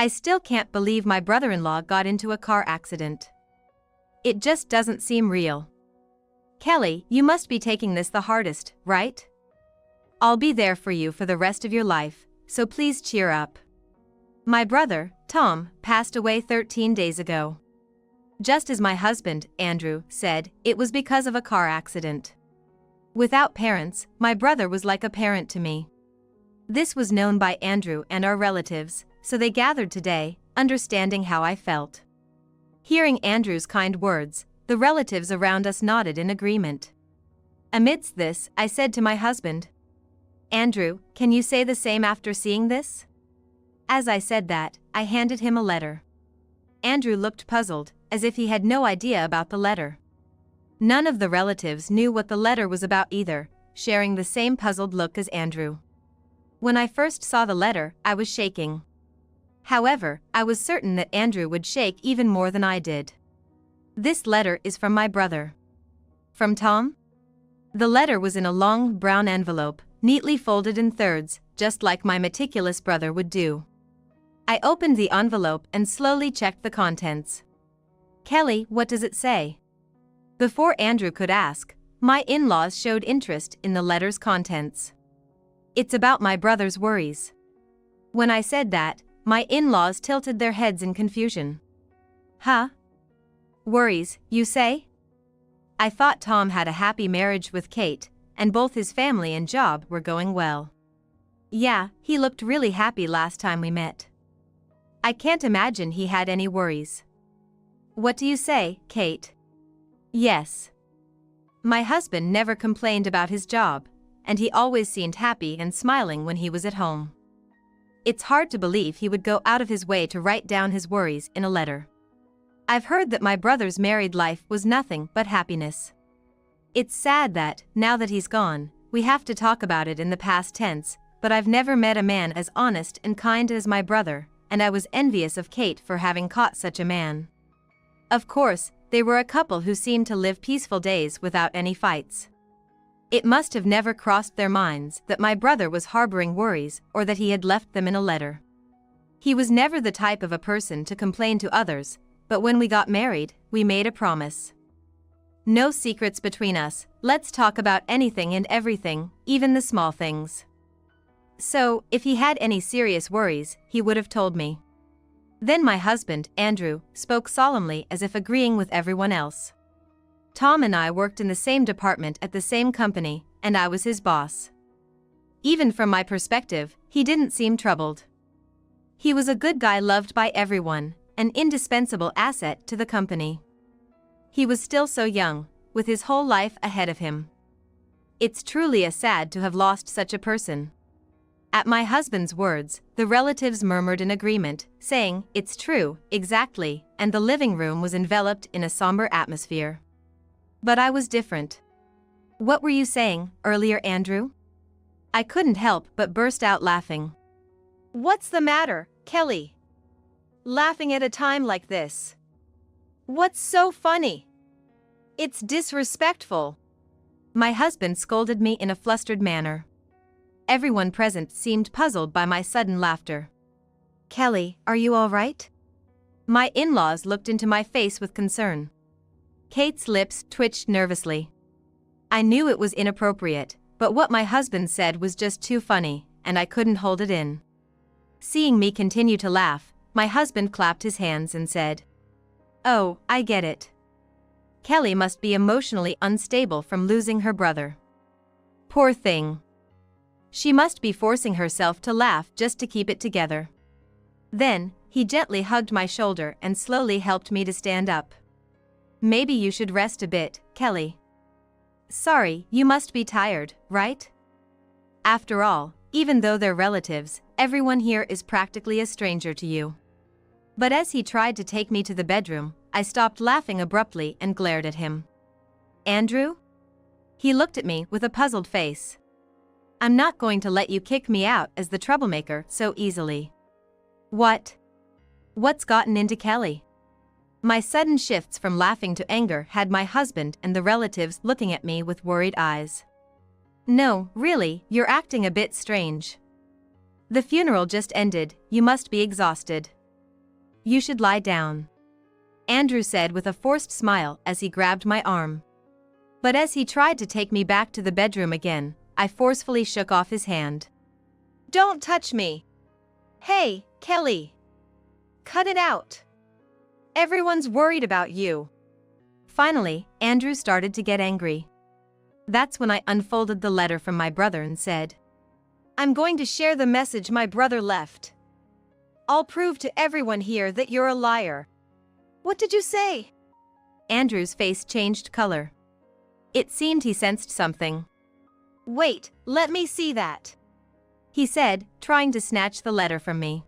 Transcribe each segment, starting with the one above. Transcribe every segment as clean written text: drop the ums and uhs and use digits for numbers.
I still can't believe my brother-in-law got into a car accident. It just doesn't seem real. Kelly, you must be taking this the hardest, right? I'll be there for you for the rest of your life, so please cheer up. My brother, Tom, passed away 13 days ago. Just as my husband, Andrew, said, it was because of a car accident. Without parents, my brother was like a parent to me. This was known by Andrew and our relatives, so they gathered today, understanding how I felt. Hearing Andrew's kind words, the relatives around us nodded in agreement. Amidst this, I said to my husband, Andrew, can you say the same after seeing this? As I said that, I handed him a letter. Andrew looked puzzled, as if he had no idea about the letter. None of the relatives knew what the letter was about either, sharing the same puzzled look as Andrew. When I first saw the letter, I was shaking. However, I was certain that Andrew would shake even more than I did. This letter is from my brother. From Tom? The letter was in a long, brown envelope, neatly folded in thirds, just like my meticulous brother would do. I opened the envelope and slowly checked the contents. Kelly, what does it say? Before Andrew could ask, my in-laws showed interest in the letter's contents. It's about my brother's worries. When I said that, my in-laws tilted their heads in confusion. Huh? Worries, you say? I thought Tom had a happy marriage with Kate, and both his family and job were going well. Yeah, he looked really happy last time we met. I can't imagine he had any worries. What do you say, Kate? Yes. My husband never complained about his job, and he always seemed happy and smiling when he was at home. It's hard to believe he would go out of his way to write down his worries in a letter. I've heard that my brother's married life was nothing but happiness. It's sad that, now that he's gone, we have to talk about it in the past tense, but I've never met a man as honest and kind as my brother, and I was envious of Kate for having caught such a man. Of course, they were a couple who seemed to live peaceful days without any fights. It must have never crossed their minds that my brother was harboring worries or that he had left them in a letter. He was never the type of a person to complain to others, but when we got married, we made a promise. No secrets between us, let's talk about anything and everything, even the small things. So, if he had any serious worries, he would have told me. Then my husband, Andrew, spoke solemnly as if agreeing with everyone else. Tom and I worked in the same department at the same company, and I was his boss. Even from my perspective, he didn't seem troubled. He was a good guy loved by everyone, an indispensable asset to the company. He was still so young, with his whole life ahead of him. It's truly sad to have lost such a person. At my husband's words, the relatives murmured in agreement, saying, "It's true, exactly," and the living room was enveloped in a somber atmosphere. But I was different. What were you saying earlier, Andrew? I couldn't help but burst out laughing. What's the matter, Kelly? Laughing at a time like this? What's so funny? It's disrespectful. My husband scolded me in a flustered manner. Everyone present seemed puzzled by my sudden laughter. Kelly, are you all right? My in-laws looked into my face with concern. Kate's lips twitched nervously. I knew it was inappropriate, but what my husband said was just too funny, and I couldn't hold it in. Seeing me continue to laugh, my husband clapped his hands and said, "Oh, I get it. Kelly must be emotionally unstable from losing her brother. Poor thing. She must be forcing herself to laugh just to keep it together." Then, he gently hugged my shoulder and slowly helped me to stand up. "Maybe you should rest a bit, Kelly. Sorry, you must be tired, right? After all, even though they're relatives, everyone here is practically a stranger to you." But as he tried to take me to the bedroom, I stopped laughing abruptly and glared at him. "Andrew?" He looked at me with a puzzled face. "I'm not going to let you kick me out as the troublemaker so easily." "What? What's gotten into Kelly?" My sudden shifts from laughing to anger had my husband and the relatives looking at me with worried eyes. "No, really, you're acting a bit strange. The funeral just ended, you must be exhausted." You should lie down," Andrew said with a forced smile as he grabbed my arm. But as he tried to take me back to the bedroom again, I forcefully shook off his hand. "Don't touch me! Hey, Kelly! Cut it out! Everyone's worried about you." Finally, Andrew started to get angry. That's when I unfolded the letter from my brother and said, "I'm going to share the message my brother left. I'll prove to everyone here that you're a liar." "What did you say?" Andrew's face changed color. It seemed he sensed something. "Wait, let me see that," he said, trying to snatch the letter from me.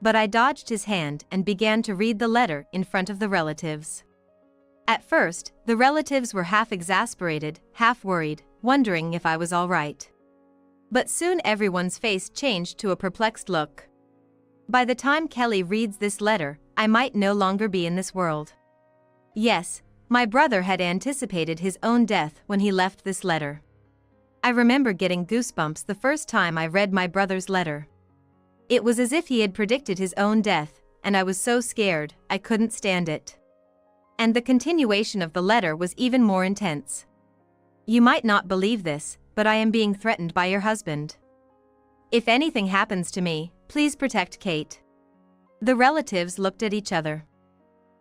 But I dodged his hand and began to read the letter in front of the relatives. At first, the relatives were half exasperated, half worried, wondering if I was all right. But soon everyone's face changed to a perplexed look. By the time Kelly reads this letter, I might no longer be in this world. Yes, my brother had anticipated his own death when he left this letter. I remember getting goosebumps the first time I read my brother's letter. It was as if he had predicted his own death, and I was so scared, I couldn't stand it. And the continuation of the letter was even more intense. "You might not believe this, but I am being threatened by your husband. If anything happens to me, please protect Kate." The relatives looked at each other.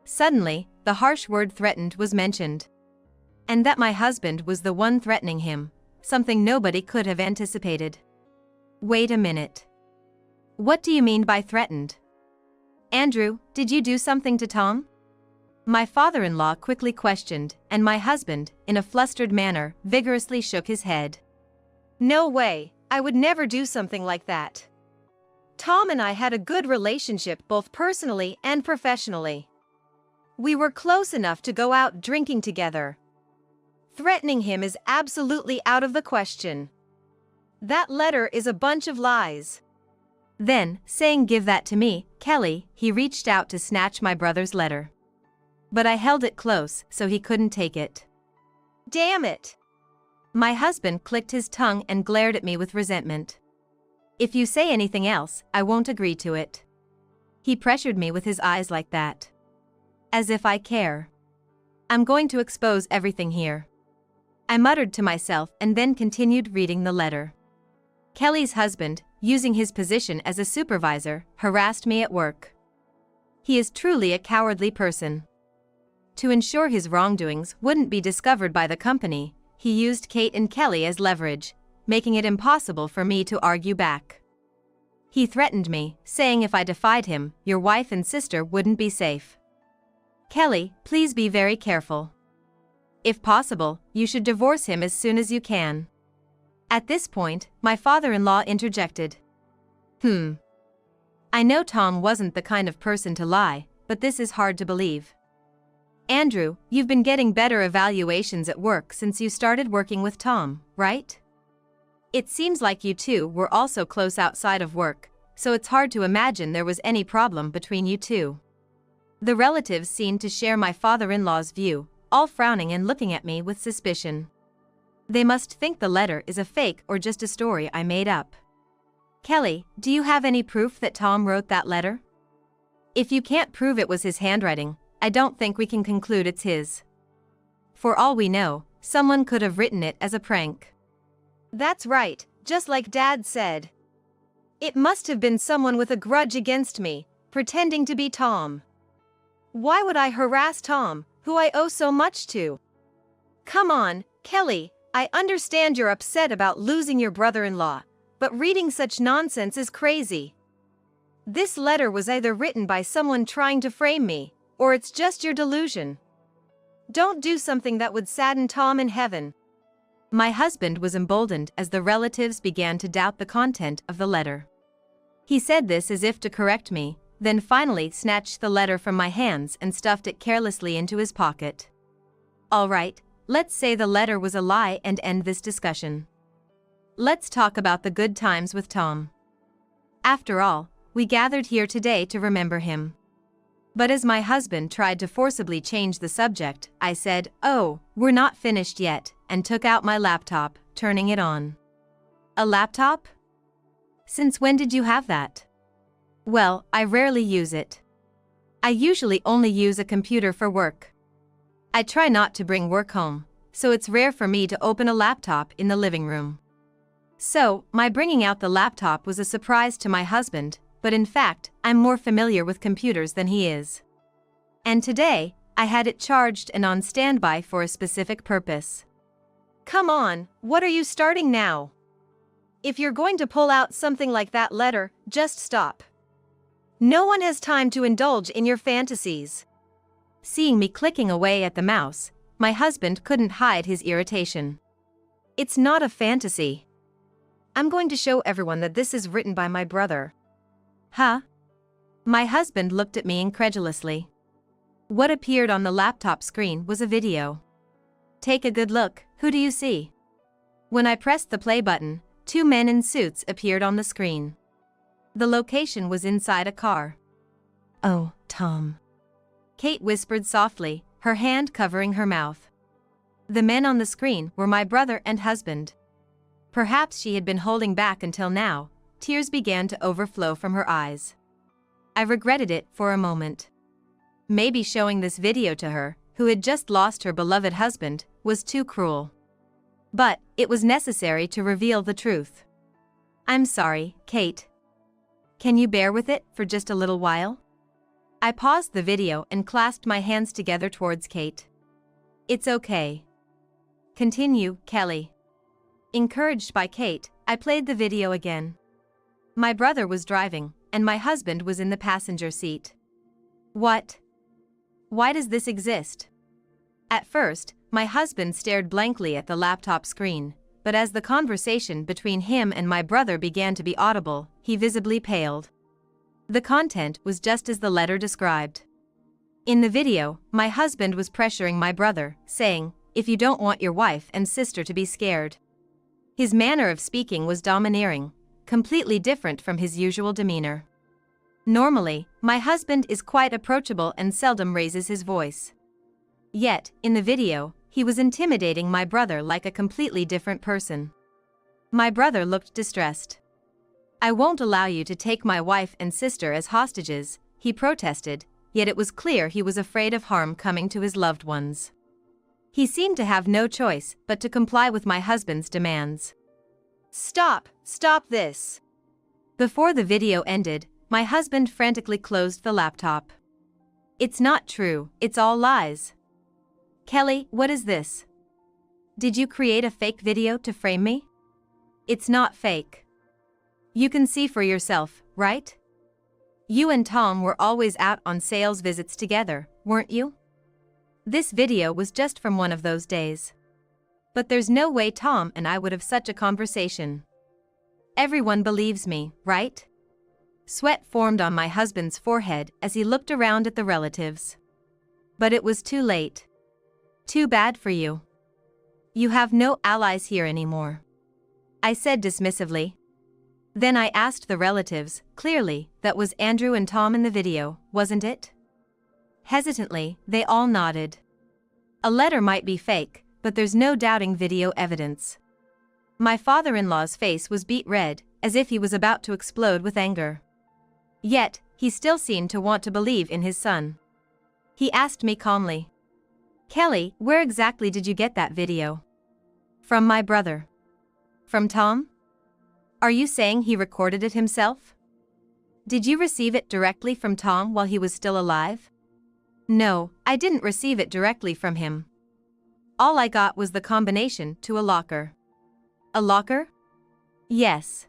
Suddenly, the harsh word threatened was mentioned. And that my husband was the one threatening him, something nobody could have anticipated. Wait a minute. What do you mean by threatened? Andrew, did you do something to Tom? My father-in-law quickly questioned, and my husband, in a flustered manner, vigorously shook his head. "No way, I would never do something like that. Tom and I had a good relationship both personally and professionally. We were close enough to go out drinking together. Threatening him is absolutely out of the question. That letter is a bunch of lies." Then, saying "Give that to me, Kelly," he reached out to snatch my brother's letter. But I held it close so he couldn't take it. "Damn it!" My husband clicked his tongue and glared at me with resentment. "If you say anything else, I won't agree to it." He pressured me with his eyes like that. As if I care. "I'm going to expose everything here," I muttered to myself and then continued reading the letter. Kelly's husband, using his position as a supervisor, harassed me at work. He is truly a cowardly person. To ensure his wrongdoings wouldn't be discovered by the company, he used Kate and Kelly as leverage, making it impossible for me to argue back. He threatened me, saying if I defied him, your wife and sister wouldn't be safe. "Kelly, please be very careful. If possible, you should divorce him as soon as you can." At this point, my father-in-law interjected. I know Tom wasn't the kind of person to lie, but this is hard to believe. Andrew, you've been getting better evaluations at work since you started working with Tom, right? It seems like you two were also close outside of work, so it's hard to imagine there was any problem between you two. The relatives seemed to share my father-in-law's view, all frowning and looking at me with suspicion. They must think the letter is a fake or just a story I made up. "Kelly, do you have any proof that Tom wrote that letter? If you can't prove it was his handwriting, I don't think we can conclude it's his. For all we know, someone could have written it as a prank." "That's right, just like Dad said. It must have been someone with a grudge against me, pretending to be Tom. Why would I harass Tom, who I owe so much to? Come on, Kelly, I understand you're upset about losing your brother-in-law, but reading such nonsense is crazy. This letter was either written by someone trying to frame me, or it's just your delusion. Don't do something that would sadden Tom in heaven." My husband was emboldened as the relatives began to doubt the content of the letter. He said this as if to correct me, then finally snatched the letter from my hands and stuffed it carelessly into his pocket. "All right, let's say the letter was a lie and end this discussion. Let's talk about the good times with Tom. After all, we gathered here today to remember him." But as my husband tried to forcibly change the subject, I said, "Oh, we're not finished yet," and took out my laptop, turning it on. "A laptop? Since when did you have that?" "Well, I rarely use it. I usually only use a computer for work. I try not to bring work home, so it's rare for me to open a laptop in the living room. So, my bringing out the laptop was a surprise to my husband, but in fact, I'm more familiar with computers than he is. And today, I had it charged and on standby for a specific purpose. Come on, what are you starting now? If you're going to pull out something like that letter, just stop. No one has time to indulge in your fantasies. Seeing me clicking away at the mouse, my husband couldn't hide his irritation. It's not a fantasy. I'm going to show everyone that this is written by my brother. Huh? My husband looked at me incredulously. What appeared on the laptop screen was a video. Take a good look, who do you see? When I pressed the play button, two men in suits appeared on the screen. The location was inside a car. Oh, Tom. Kate whispered softly, her hand covering her mouth. The men on the screen were my brother and husband. Perhaps she had been holding back until now. Tears began to overflow from her eyes. I regretted it for a moment. Maybe showing this video to her, who had just lost her beloved husband, was too cruel. But it was necessary to reveal the truth. I'm sorry, Kate. Can you bear with it for just a little while? I paused the video and clasped my hands together towards Kate. It's okay. Continue, Kelly. Encouraged by Kate, I played the video again. My brother was driving, and my husband was in the passenger seat. What? Why does this exist? At first, my husband stared blankly at the laptop screen, but as the conversation between him and my brother began to be audible, he visibly paled. The content was just as the letter described. In the video, my husband was pressuring my brother, saying, "If you don't want your wife and sister to be scared." His manner of speaking was domineering, completely different from his usual demeanor. Normally, my husband is quite approachable and seldom raises his voice. Yet, in the video, he was intimidating my brother like a completely different person. My brother looked distressed. "I won't allow you to take my wife and sister as hostages," he protested, yet it was clear he was afraid of harm coming to his loved ones. He seemed to have no choice but to comply with my husband's demands. Stop this. Before the video ended, my husband frantically closed the laptop. It's not true, it's all lies. Kelly, what is this? Did you create a fake video to frame me? It's not fake. You can see for yourself, right? You and Tom were always out on sales visits together, weren't you? This video was just from one of those days. But there's no way Tom and I would have such a conversation. Everyone believes me, right? Sweat formed on my husband's forehead as he looked around at the relatives. But it was too late. Too bad for you. You have no allies here anymore. I said dismissively. Then I asked the relatives, clearly, that was Andrew and Tom in the video, wasn't it? Hesitantly, they all nodded. A letter might be fake, but there's no doubting video evidence. My father-in-law's face was beet red, as if he was about to explode with anger. Yet, he still seemed to want to believe in his son. He asked me calmly. Kelly, where exactly did you get that video? From my brother. From Tom? Are you saying he recorded it himself? Did you receive it directly from Tom while he was still alive? No, I didn't receive it directly from him. All I got was the combination to a locker. A locker? Yes.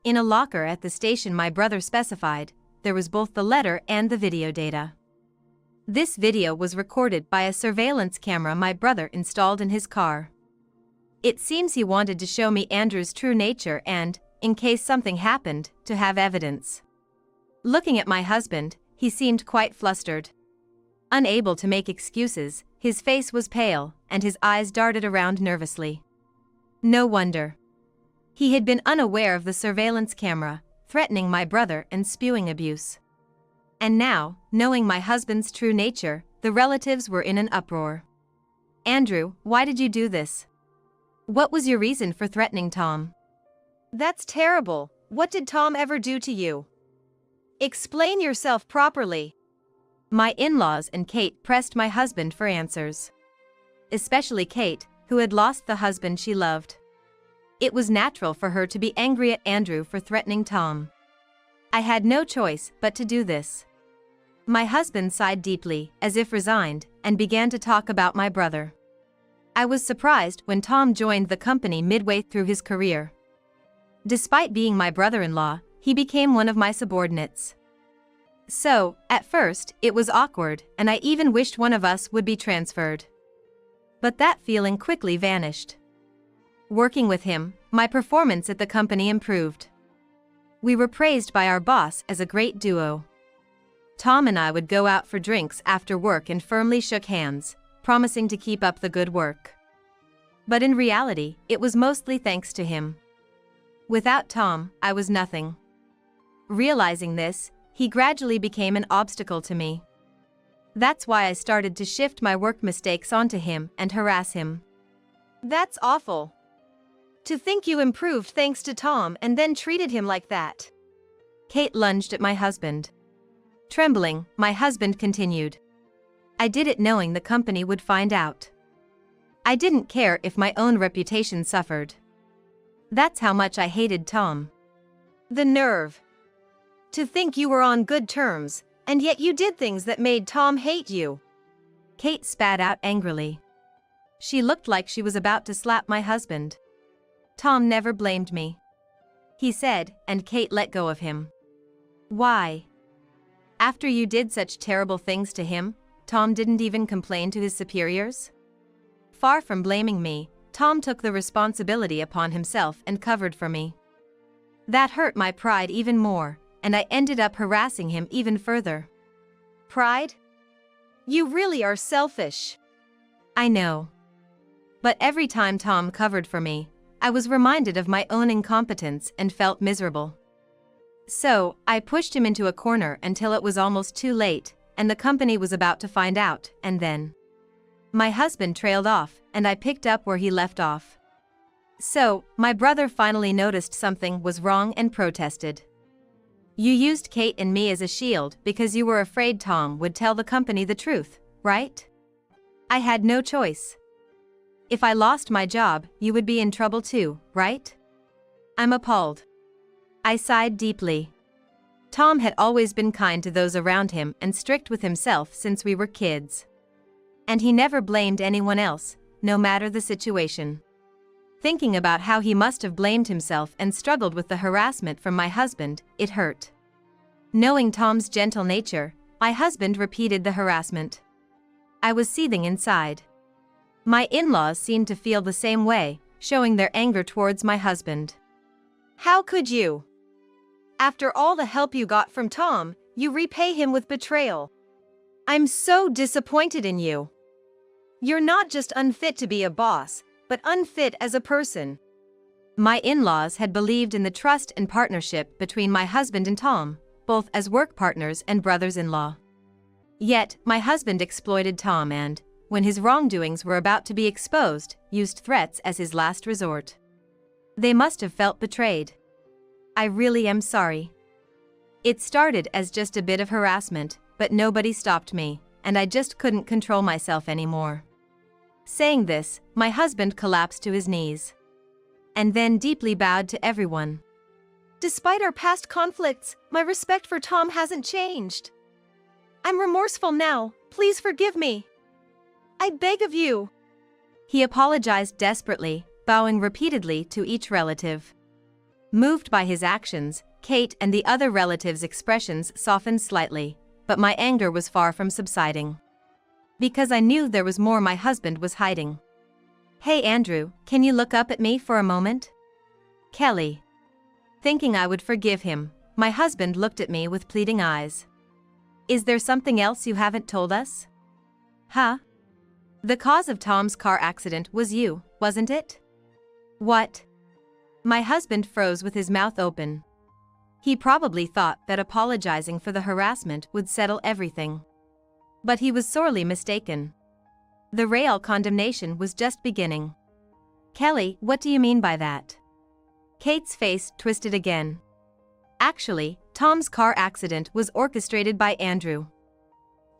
In a locker at the station my brother specified, there was both the letter and the video data. This video was recorded by a surveillance camera my brother installed in his car. It seems he wanted to show me Andrew's true nature and, in case something happened, to have evidence. Looking at my husband, he seemed quite flustered. Unable to make excuses, his face was pale, and his eyes darted around nervously. No wonder. He had been unaware of the surveillance camera, threatening my brother and spewing abuse. And now, knowing my husband's true nature, the relatives were in an uproar. Andrew, why did you do this? What was your reason for threatening Tom? That's terrible. What did Tom ever do to you? Explain yourself properly. My in-laws and Kate pressed my husband for answers. Especially Kate, who had lost the husband she loved. It was natural for her to be angry at Andrew for threatening Tom. I had no choice but to do this. My husband sighed deeply, as if resigned, and began to talk about my brother. I was surprised when Tom joined the company midway through his career. Despite being my brother-in-law, he became one of my subordinates. So, at first, it was awkward, and I even wished one of us would be transferred. But that feeling quickly vanished. Working with him, my performance at the company improved. We were praised by our boss as a great duo. Tom and I would go out for drinks after work and firmly shook hands, promising to keep up the good work. But in reality, it was mostly thanks to him. Without Tom, I was nothing. Realizing this, he gradually became an obstacle to me. That's why I started to shift my work mistakes onto him and harass him. That's awful. To think you improved thanks to Tom and then treated him like that. Kate lunged at my husband. Trembling, my husband continued. I did it knowing the company would find out. I didn't care if my own reputation suffered. That's how much I hated Tom. The nerve. To think you were on good terms, and yet you did things that made Tom hate you. Kate spat out angrily. She looked like she was about to slap my husband. Tom never blamed me, he said, and Kate let go of him. Why? After you did such terrible things to him, Tom didn't even complain to his superiors? Far from blaming me, Tom took the responsibility upon himself and covered for me. That hurt my pride even more, and I ended up harassing him even further. Pride? You really are selfish. I know. But every time Tom covered for me, I was reminded of my own incompetence and felt miserable. So, I pushed him into a corner until it was almost too late, and the company was about to find out, and then my husband trailed off, and I picked up where he left off. So, my brother finally noticed something was wrong and protested. You used Kate and me as a shield because you were afraid Tom would tell the company the truth, right? I had no choice. If I lost my job, you would be in trouble too, right? I'm appalled. I sighed deeply. Tom had always been kind to those around him and strict with himself since we were kids. And he never blamed anyone else, no matter the situation. Thinking about how he must have blamed himself and struggled with the harassment from my husband, it hurt. Knowing Tom's gentle nature, my husband repeated the harassment. I was seething inside. My in-laws seemed to feel the same way, showing their anger towards my husband. How could you? After all the help you got from Tom, you repay him with betrayal. I'm so disappointed in you. You're not just unfit to be a boss, but unfit as a person. My in-laws had believed in the trust and partnership between my husband and Tom, both as work partners and brothers-in-law. Yet, my husband exploited Tom and, when his wrongdoings were about to be exposed, used threats as his last resort. They must have felt betrayed. I really am sorry. It started as just a bit of harassment, but nobody stopped me, and I just couldn't control myself anymore. Saying this, my husband collapsed to his knees. And then deeply bowed to everyone. Despite our past conflicts, my respect for Tom hasn't changed. I'm remorseful now, please forgive me. I beg of you. He apologized desperately, bowing repeatedly to each relative. Moved by his actions, Kate and the other relatives' expressions softened slightly, but my anger was far from subsiding. Because I knew there was more my husband was hiding. Hey Andrew, can you look up at me for a moment? Kelly. Thinking I would forgive him, my husband looked at me with pleading eyes. Is there something else you haven't told us? Huh? The cause of Tom's car accident was you, wasn't it? What? My husband froze with his mouth open. He probably thought that apologizing for the harassment would settle everything. But he was sorely mistaken. The real condemnation was just beginning. Kelly, what do you mean by that? Kate's face twisted again. Actually, Tom's car accident was orchestrated by Andrew.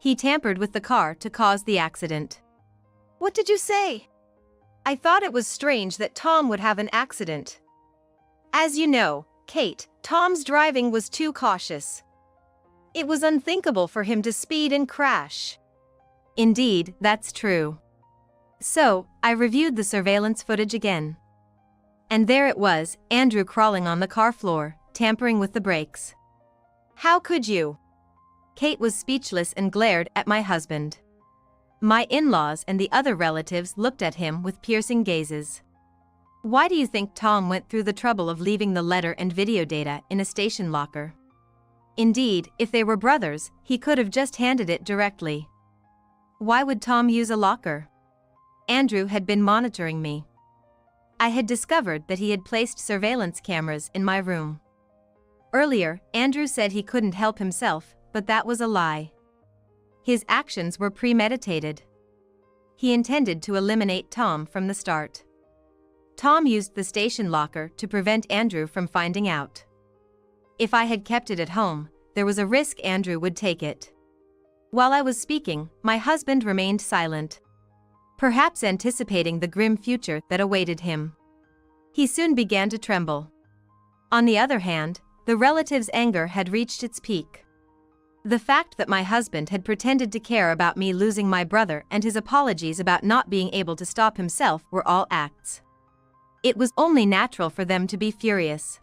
He tampered with the car to cause the accident. What did you say? I thought it was strange that Tom would have an accident. As you know, Kate, Tom's driving was too cautious. It was unthinkable for him to speed and crash. Indeed, that's true. So, I reviewed the surveillance footage again. And there it was, Andrew crawling on the car floor, tampering with the brakes. How could you? Kate was speechless and glared at my husband. My in-laws and the other relatives looked at him with piercing gazes. Why do you think Tom went through the trouble of leaving the letter and video data in a station locker? Indeed, if they were brothers, he could have just handed it directly. Why would Tom use a locker? Andrew had been monitoring me. I had discovered that he had placed surveillance cameras in my room. Earlier, Andrew said he couldn't help himself, but that was a lie. His actions were premeditated. He intended to eliminate Tom from the start. Tom used the station locker to prevent Andrew from finding out. If I had kept it at home, there was a risk Andrew would take it. While I was speaking, my husband remained silent, perhaps anticipating the grim future that awaited him. He soon began to tremble. On the other hand, the relatives' anger had reached its peak. The fact that my husband had pretended to care about me losing my brother and his apologies about not being able to stop himself were all acts. It was only natural for them to be furious.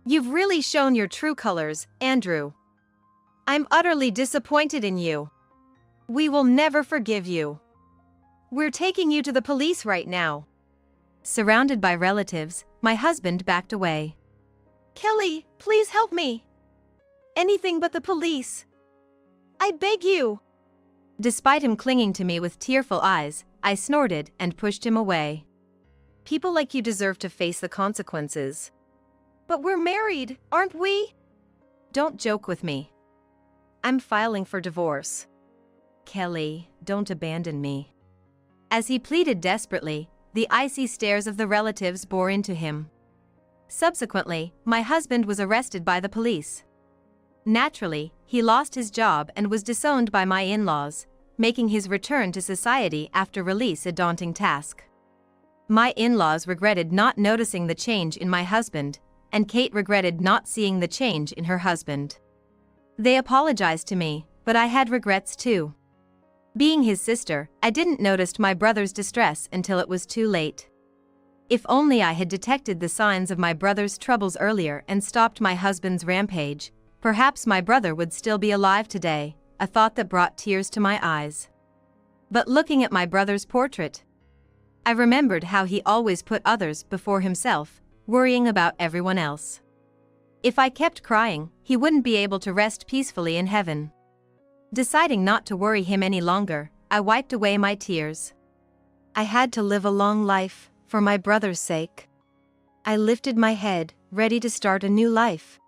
You've really shown your true colors, Andrew. I'm utterly disappointed in you. We will never forgive you. We're taking you to the police right now. Surrounded by relatives, my husband backed away. Kelly, please help me. Anything but the police. I beg you. Despite him clinging to me with tearful eyes, I snorted and pushed him away. People like you deserve to face the consequences. But we're married, aren't we? Don't joke with me. I'm filing for divorce. Kelly, don't abandon me. As he pleaded desperately, the icy stares of the relatives bore into him. Subsequently, my husband was arrested by the police. Naturally, he lost his job and was disowned by my in-laws, making his return to society after release a daunting task. My in-laws regretted not noticing the change in my husband, and Kate regretted not seeing the change in her husband. They apologized to me, but I had regrets too. Being his sister, I didn't notice my brother's distress until it was too late. If only I had detected the signs of my brother's troubles earlier and stopped my husband's rampage, perhaps my brother would still be alive today, a thought that brought tears to my eyes. But looking at my brother's portrait, I remembered how he always put others before himself, worrying about everyone else. If I kept crying, he wouldn't be able to rest peacefully in heaven. Deciding not to worry him any longer, I wiped away my tears. I had to live a long life, for my brother's sake. I lifted my head, ready to start a new life.